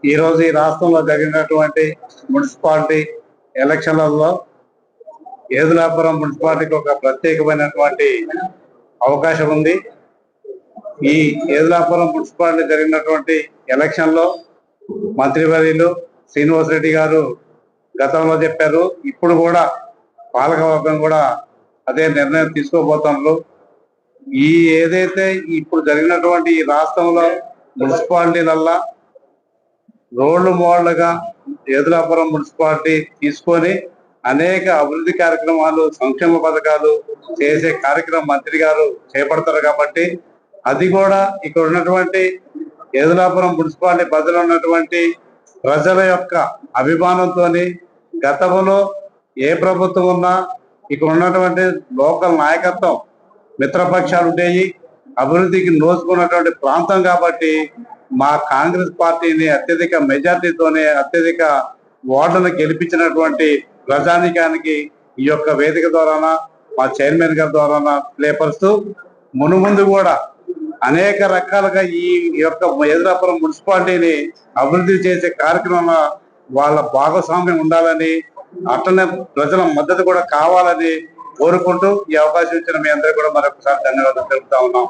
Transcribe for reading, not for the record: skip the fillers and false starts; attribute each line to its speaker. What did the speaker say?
Speaker 1: ఈ రోజు ఈ రాష్ట్రంలో జరిగినటువంటి మున్సిపాలిటీ ఎలక్షన్లలో ఏదులాపురం మున్సిపాలిటీకి ఒక ప్రత్యేకమైనటువంటి అవకాశం ఉంది. ఈ ఏదులాపురం మున్సిపాలిటీ జరిగినటువంటి ఎలక్షన్ లో మంత్రివర్యులు శ్రీనివాసరెడ్డి గారు గతంలో చెప్పారు. ఇప్పుడు కూడా పాలకవర్గం కూడా అదే నిర్ణయం తీసుకోబోతున్నారు. ఈ ఏదైతే ఇప్పుడు జరిగినటువంటి ఈ రాష్ట్రంలో మున్సిపాలిటీలల్లా రోడ్లు మోడలుగా ఏదులాపురం మున్సిపాలిటీ తీసుకొని అనేక అభివృద్ధి కార్యక్రమాలు, సంక్షేమ పథకాలు చేసే కార్యక్రమం మంత్రి గారు చేపడతారు. కాబట్టి అది కూడా ఇక్కడ ఉన్నటువంటి ఏదులాపురం మున్సిపాలిటీ పరిధిలో ఉన్నటువంటి ప్రజల యొక్క అభిమానంతో గతంలో ఏ ప్రభుత్వం ఉన్నా ఇక్కడ ఉన్నటువంటి లోకల్ నాయకత్వం మిత్రపక్షాలు ఉండేవి, అభివృద్ధికి నోచుకున్నటువంటి ప్రాంతం. కాబట్టి మా కాంగ్రెస్ పార్టీని అత్యధిక మెజార్టీతోనే అత్యధిక ఓట్లను గెలిపించినటువంటి ప్రజానికానికి ఈ యొక్క వేదిక ద్వారా మా చైర్మన్ గారి ద్వారా తెలియపరుస్తూ మునుముందు కూడా అనేక రకాలుగా ఈ యొక్క ఏదులాపురం మున్సిపాలిటీని అభివృద్ధి చేసే కార్యక్రమంలో వాళ్ళ భాగస్వామ్యం ఉండాలని, అట్లనే ప్రజల మద్దతు కూడా కావాలని కోరుకుంటూ ఈ అవకాశం ఇచ్చిన మీ అందరికీ కూడా మరొకసారి ధన్యవాదాలు తెలుపుతా ఉన్నాం.